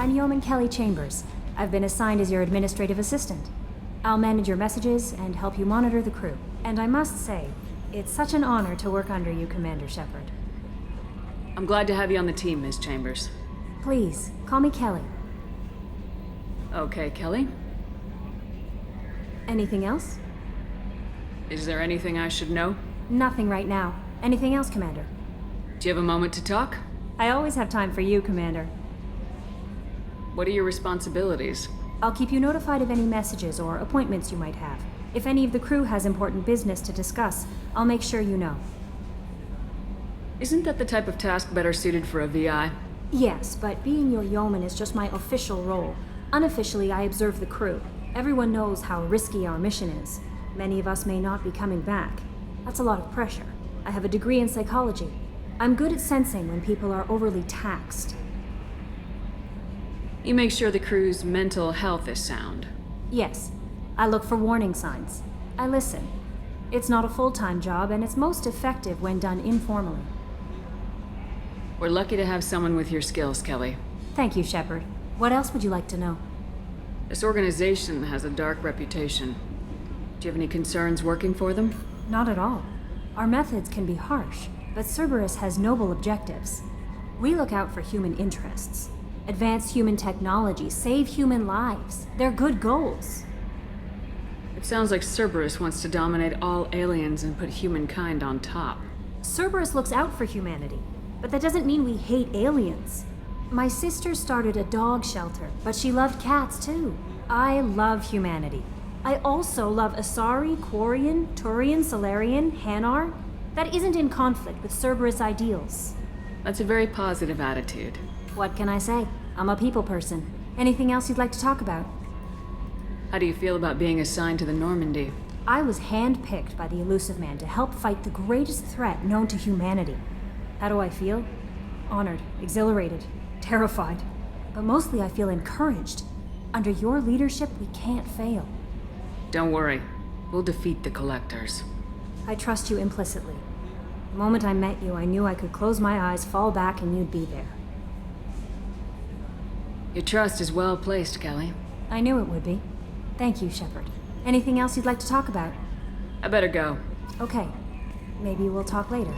I'm Yeoman Kelly Chambers. I've been assigned as your administrative assistant. I'll manage your messages and help you monitor the crew. And I must say, it's such an honor to work under you, Commander Shepard. I'm glad to have you on the team, Ms. Chambers. Please, call me Kelly. Okay, Kelly. Anything else? Is there anything I should know? Nothing right now. Anything else, Commander? Do you have a moment to talk? I always have time for you, Commander. What are your responsibilities? I'll keep you notified of any messages or appointments you might have. If any of the crew has important business to discuss, I'll make sure you know. Isn't that the type of task better suited for a VI? Yes, but being your yeoman is just my official role. Unofficially, I observe the crew. Everyone knows how risky our mission is. Many of us may not be coming back. That's a lot of pressure. I have a degree in psychology. I'm good at sensing when people are overly taxed. You make sure the crew's mental health is sound. Yes. I look for warning signs. I listen. It's not a full-time job, and it's most effective when done informally. We're lucky to have someone with your skills, Kelly. Thank you, Shepard. What else would you like to know? This organization has a dark reputation. Do you have any concerns working for them? Not at all. Our methods can be harsh, but Cerberus has noble objectives. We look out for human interests. Advance human technology, save human lives. They're good goals. It sounds like Cerberus wants to dominate all aliens and put humankind on top. Cerberus looks out for humanity, but that doesn't mean we hate aliens. My sister started a dog shelter, but she loved cats too. I love humanity. I also love Asari, Quarian, Turian, Solarian, Hanar. That isn't in conflict with Cerberus ideals. That's a very positive attitude. What can I say? I'm a people person. Anything else you'd like to talk about? How do you feel about being assigned to the Normandy? I was handpicked by the Elusive Man to help fight the greatest threat known to humanity. How do I feel? Honored, exhilarated, terrified. But mostly I feel encouraged. Under your leadership, we can't fail. Don't worry. We'll defeat the Collectors. I trust you implicitly. The moment I met you, I knew I could close my eyes, fall back, and you'd be there. Your trust is well placed, Kelly. I knew it would be. Thank you, Shepard. Anything else you'd like to talk about? I better go. Okay. Maybe we'll talk later.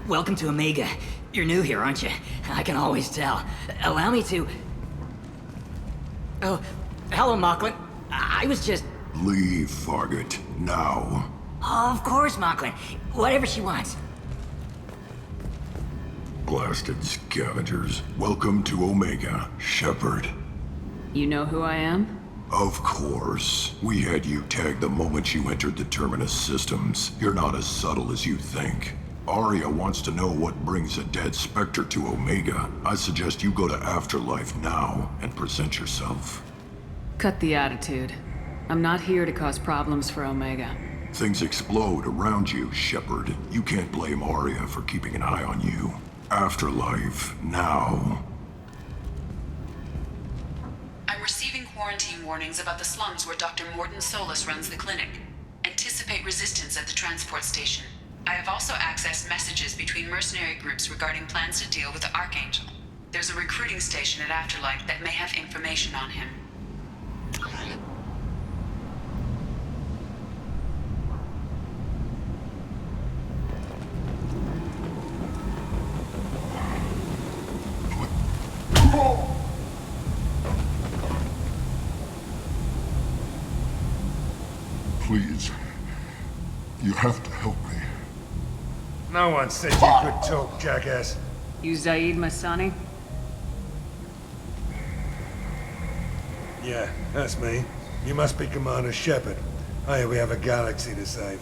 Welcome to Omega. You're new here, aren't you? I can always tell. Allow me to... Oh, hello, Mocklin. I was just... Leave, Fargate, now. Oh, of course, Mocklin. Whatever she wants. Blasted scavengers. Welcome to Omega, Shepard. You know who I am? Of course. We had you tagged the moment you entered the Terminus systems. You're not as subtle as you think. Arya wants to know what brings a dead Spectre to Omega. I suggest you go to Afterlife now and present yourself. Cut the attitude. I'm not here to cause problems for Omega. Things explode around you, Shepard. You can't blame Arya for keeping an eye on you. Afterlife, now. I'm receiving quarantine warnings about the slums where Dr. Morden Solis runs the clinic. Anticipate resistance at the transport station. I have also accessed messages between mercenary groups regarding plans to deal with the Archangel. There's a recruiting station at Afterlife that may have information on him. Please, you have to help me. No one said you could talk, jackass. You Zaid Masani? Yeah, that's me. You must be Commander Shepard. I hear we have a galaxy to save.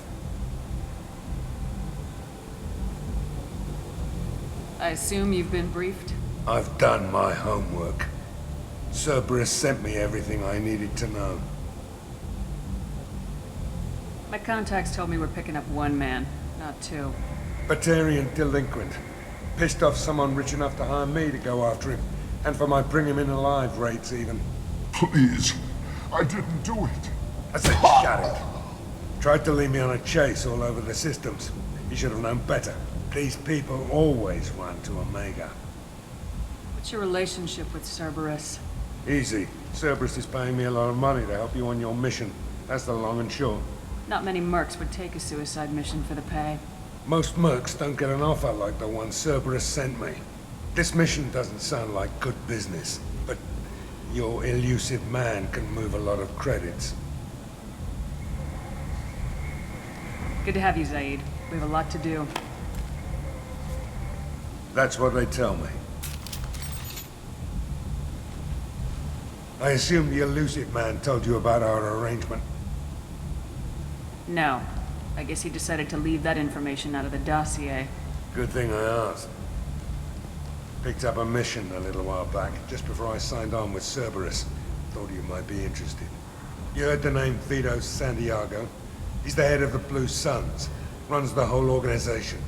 I assume you've been briefed? I've done my homework. Cerberus sent me everything I needed to know. My contacts told me we're picking up one man, not two. Batarian delinquent. Pissed off someone rich enough to hire me to go after him. And for my bring him in alive rates even. Please, I didn't do it. I said shut it. Tried to lead me on a chase all over the systems. He should have known better. These people always run to Omega. What's your relationship with Cerberus? Easy. Cerberus is paying me a lot of money to help you on your mission. That's the long and short. Not many mercs would take a suicide mission for the pay. Most mercs don't get an offer like the one Cerberus sent me. This mission doesn't sound like good business, but your elusive man can move a lot of credits. Good to have you, Zaid. We have a lot to do. That's what they tell me. I assume the elusive man told you about our arrangement. No. I guess he decided to leave that information out of the dossier. Good thing I asked. Picked up a mission a little while back, just before I signed on with Cerberus. Thought you might be interested. You heard the name Vito Santiago? He's the head of the Blue Suns. Runs the whole organization.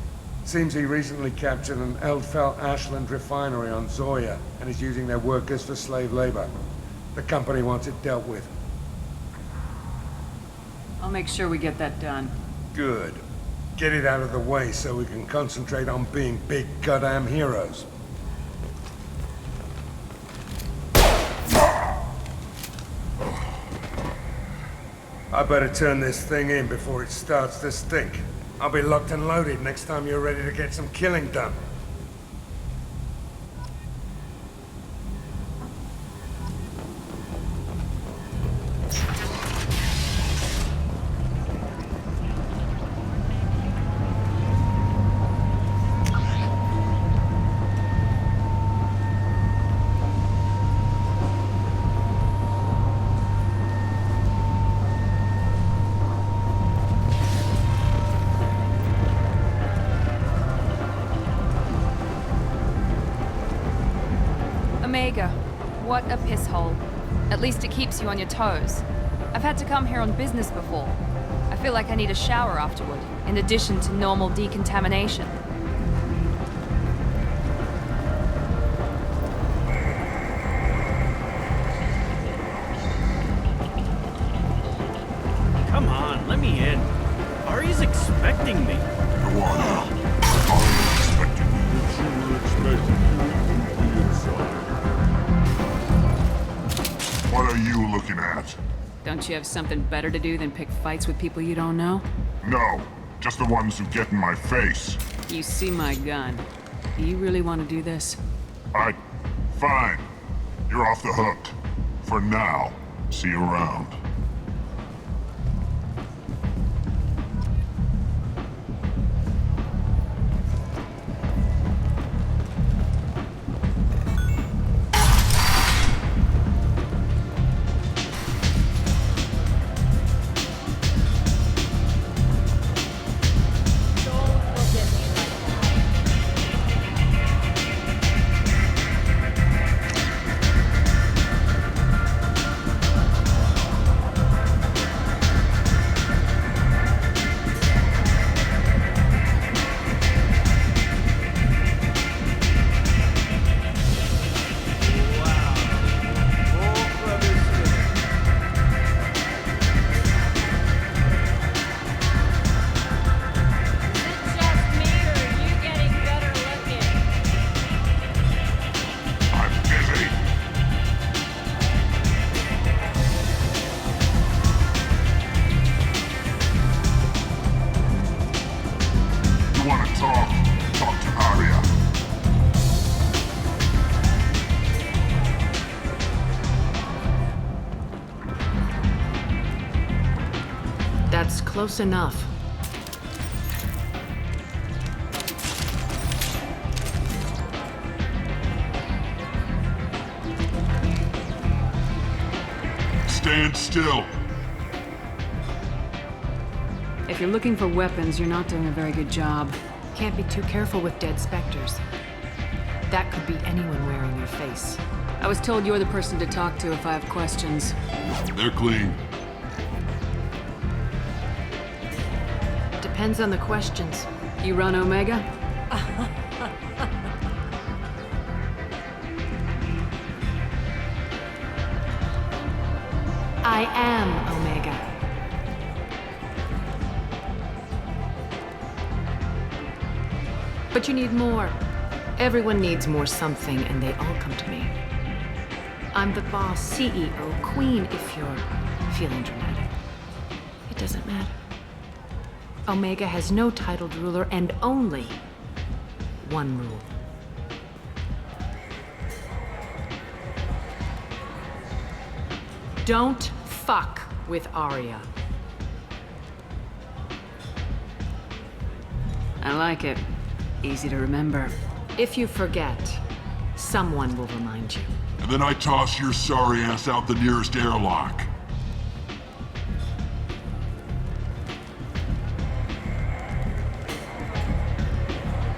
Seems he recently captured an Eldfell Ashland refinery on Zoya and is using their workers for slave labor. The company wants it dealt with. I'll make sure we get that done. Good. Get it out of the way so we can concentrate on being big goddamn heroes. I better turn this thing in before it starts to stink. I'll be locked and loaded next time you're ready to get some killing done. Omega. What a piss hole. At least it keeps you on your toes. I've had to come here on business before. I feel like I need a shower afterward, in addition to normal decontamination. Come on, let me in. Ari's expecting me. Go on. I'm expecting What are you looking at? Don't you have something better to do than pick fights with people you don't know? No, just the ones who get in my face. You see my gun. Do you really want to do this? Fine. You're off the hook. For now. See you around. want to talk to Arya. That's close enough. Stand still. If you're looking for weapons, you're not doing a very good job. Can't be too careful with dead specters. That could be anyone wearing your face. I was told you're the person to talk to if I have questions. They're clean. Depends on the questions. You run Omega? I am Omega. But you need more. Everyone needs more something, and they all come to me. I'm the boss, CEO, queen, if you're feeling dramatic. It doesn't matter. Omega has no titled ruler and only one rule. Don't fuck with Arya. I like it. Easy to remember. If you forget, someone will remind you. And then I toss your sorry ass out the nearest airlock.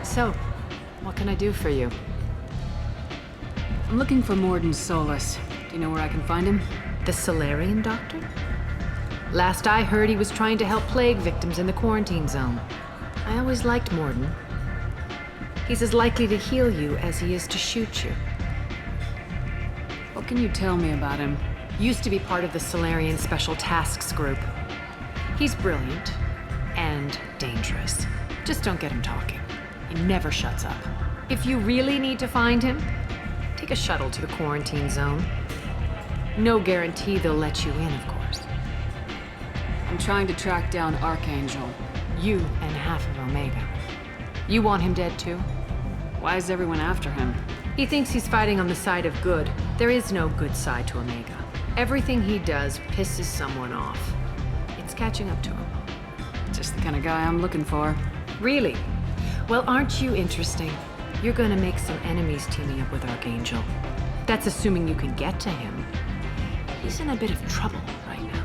So, what can I do for you? I'm looking for Morden Solus. Do you know where I can find him? The Solarian doctor? Last I heard, he was trying to help plague victims in the quarantine zone. I always liked Morden. He's as likely to heal you as he is to shoot you. What can you tell me about him? Used to be part of the Solarian Special Tasks Group. He's brilliant and dangerous. Just don't get him talking. He never shuts up. If you really need to find him, take a shuttle to the quarantine zone. No guarantee they'll let you in, of course. I'm trying to track down Archangel. You and half of Omega. You want him dead too? Why is everyone after him? He thinks he's fighting on the side of good. There is no good side to Omega. Everything he does pisses someone off. It's catching up to him. Just the kind of guy I'm looking for. Really? Well, aren't you interesting? You're gonna make some enemies teaming up with Archangel. That's assuming you can get to him. He's in a bit of trouble right now.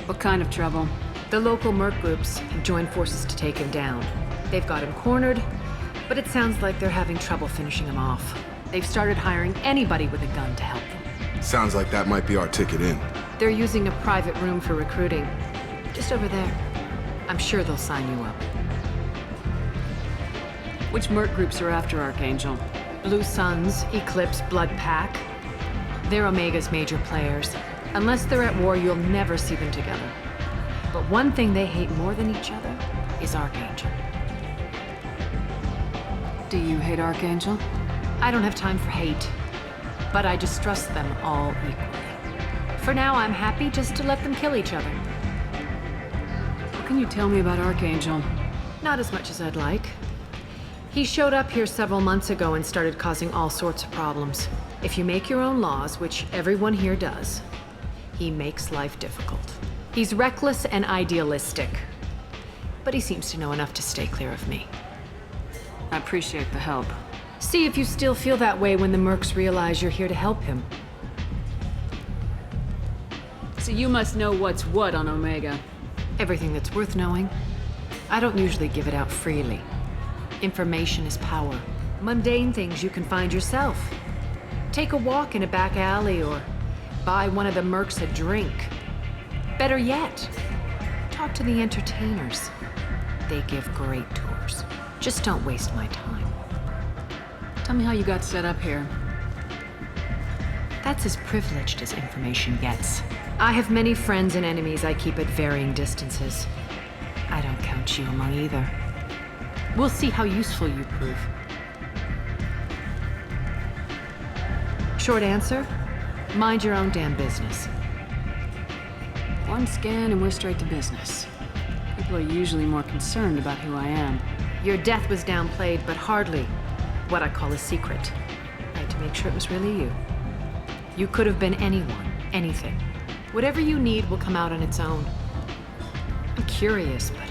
What kind of trouble? The local merc groups have joined forces to take him down. They've got him cornered, but it sounds like they're having trouble finishing him off. They've started hiring anybody with a gun to help them. Sounds like that might be our ticket in. They're using a private room for recruiting. Just over there. I'm sure they'll sign you up. Which merc groups are after Archangel? Blue Suns, Eclipse, Blood Pack. They're Omega's major players. Unless they're at war, you'll never see them together. But one thing they hate more than each other is Archangel. Do you hate Archangel? I don't have time for hate, but I distrust them all equally. For now, I'm happy just to let them kill each other. What can you tell me about Archangel? Not as much as I'd like. He showed up here several months ago and started causing all sorts of problems. If you make your own laws, which everyone here does, he makes life difficult. He's reckless and idealistic, but he seems to know enough to stay clear of me. I appreciate the help. See if you still feel that way when the mercs realize you're here to help him. So you must know what's what on Omega. Everything that's worth knowing. I don't usually give it out freely. Information is power. Mundane things you can find yourself. Take a walk in a back alley or buy one of the mercs a drink. Better yet, talk to the entertainers. They give great tours. Just don't waste my time. Tell me how you got set up here. That's as privileged as information gets. I have many friends and enemies I keep at varying distances. I don't count you among either. We'll see how useful you prove. Short answer, mind your own damn business. One scan and we're straight to business. People are usually more concerned about who I am. Your death was downplayed, but hardly what I call a secret. I had to make sure it was really you. You could have been anyone, anything. Whatever you need will come out on its own. I'm curious, but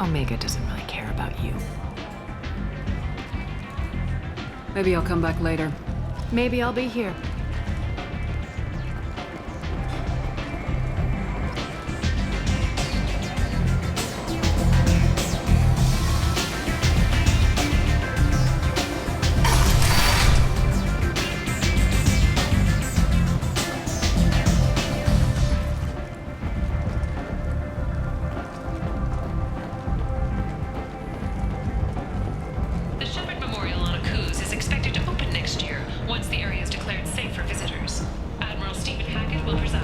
Omega doesn't really care about you. Maybe I'll come back later. Maybe I'll be here. The Shepard Memorial on Akuz is expected to open next year, once the area is declared safe for visitors. Admiral Stephen Hackett will preside.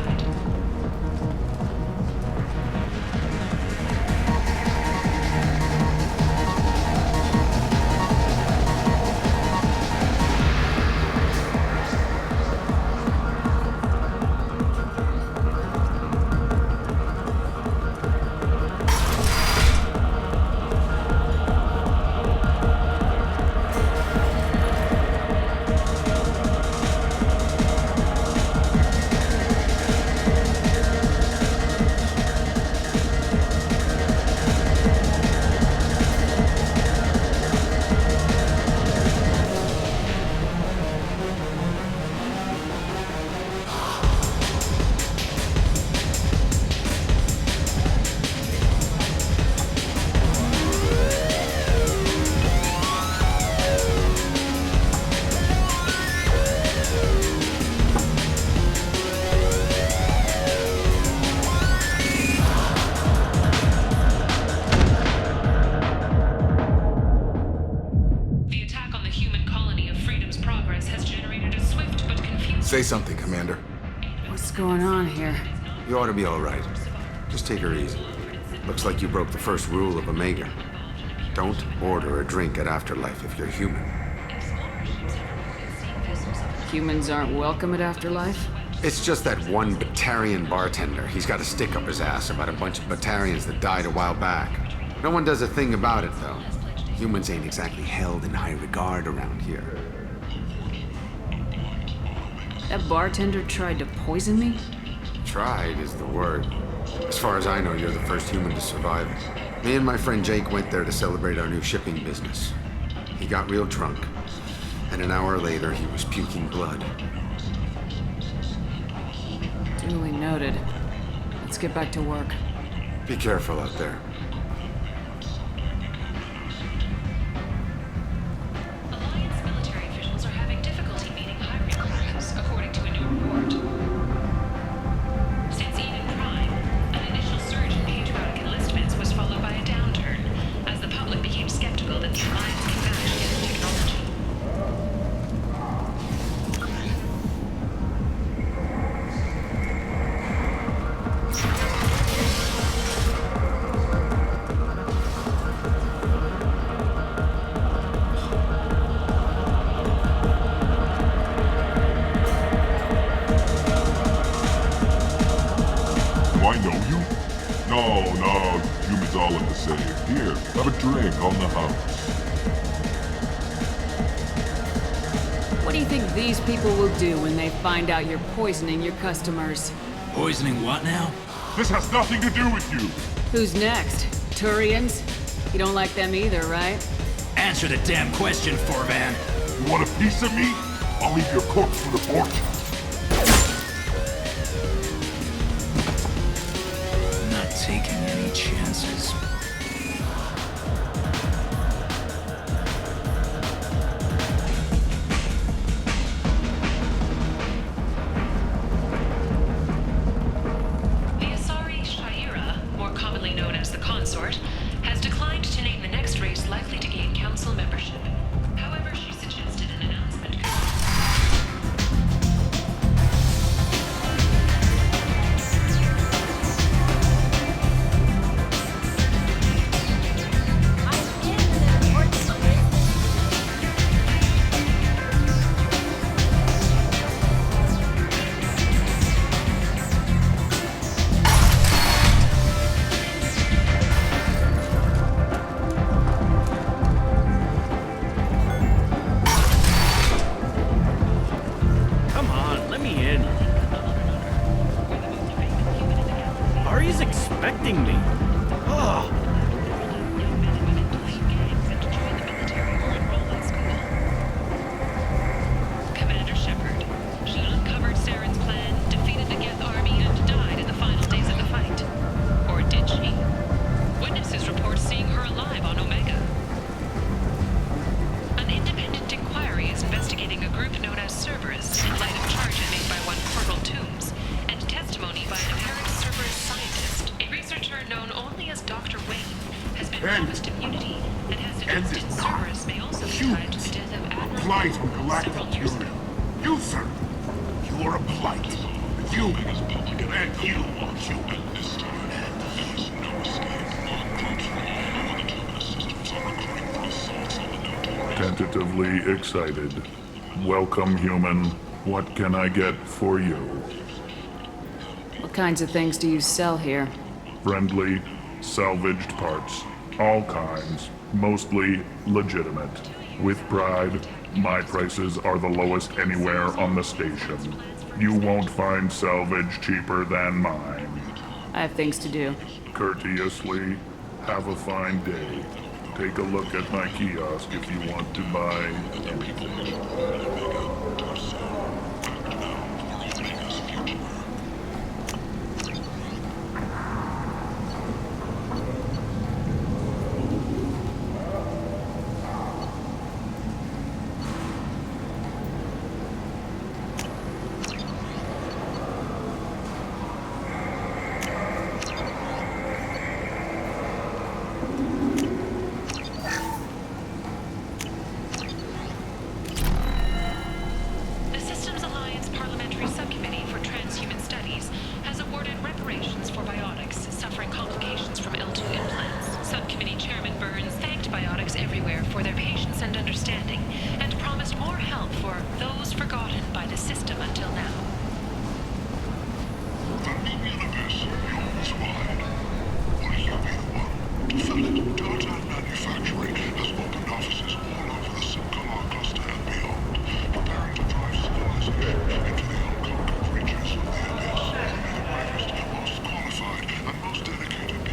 The attack on the human colony of Freedom's Progress has generated a swift but confusing... Say something, Commander. What's going on here? You ought to be all right. Just take her easy. Looks like you broke the first rule of Omega. Don't order a drink at Afterlife if you're human. Humans aren't welcome at Afterlife? It's just that one Batarian bartender. He's got a stick up his ass about a bunch of Batarians that died a while back. No one does a thing about it, though. Humans ain't exactly held in high regard around here. That bartender tried to poison me? Tried is the word. As far as I know, you're the first human to survive it. Me and my friend Jake went there to celebrate our new shipping business. He got real drunk, and an hour later, he was puking blood. Duly noted. Let's get back to work. Be careful out there. Alliance military officials are having difficulty meeting hiring quotas, according to a new report. Since Eden Prime, an initial surge in patriotic enlistments was followed by a downturn, as the public became skeptical that the Alliance can match its technology. Do I know you? No, humans all look the same. Here, have a drink on the house. What do you think these people will do when they find out you're poisoning your customers? Poisoning what now? This has nothing to do with you. Who's next? Turians? You don't like them either, right? Answer the damn question, Forvan. You want a piece of me? I'll leave your corpse for the fortune. I'm not taking any chances. The Asari Shaira, more commonly known as the Consort, has declined to name the next race likely to gain council membership. However, she suggested an announcement could... end is not. Humans, a blight on galactic fury. You, sir, you are a blight. You, and you are human. Tentatively excited. Welcome, human. What can I get for you? What kinds of things do you sell here? Friendly, salvaged parts. All kinds. Mostly legitimate. With pride, my prices are the lowest anywhere on the station. You won't find salvage cheaper than mine. I have things to do. Courteously, have a fine day. Take a look at my kiosk if you want to buy anything.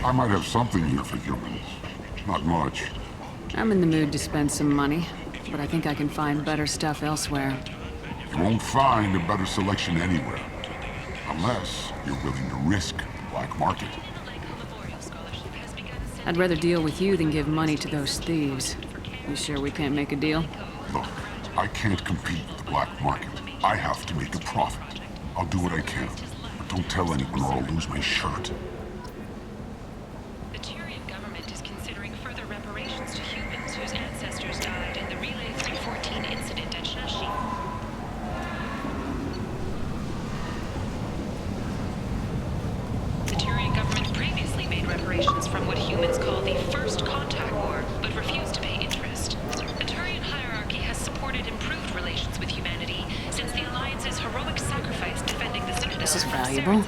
I might have something here for humans. Not much. I'm in the mood to spend some money, but I think I can find better stuff elsewhere. You won't find a better selection anywhere. Unless you're willing to risk the black market. I'd rather deal with you than give money to those thieves. You sure we can't make a deal? Look, I can't compete with the black market. I have to make a profit. I'll do what I can, but don't tell anyone or I'll lose my shirt. The Tyrian government is considering further reparations to humans whose ancestors died in the Relay 314 incident at Shashi. The Tyrian government previously made reparations from what humans call the First Contact War, but refused to pay interest. The Tyrian hierarchy has supported improved relations with humanity since the Alliance's heroic sacrifice defending the Citadel. This is valuable.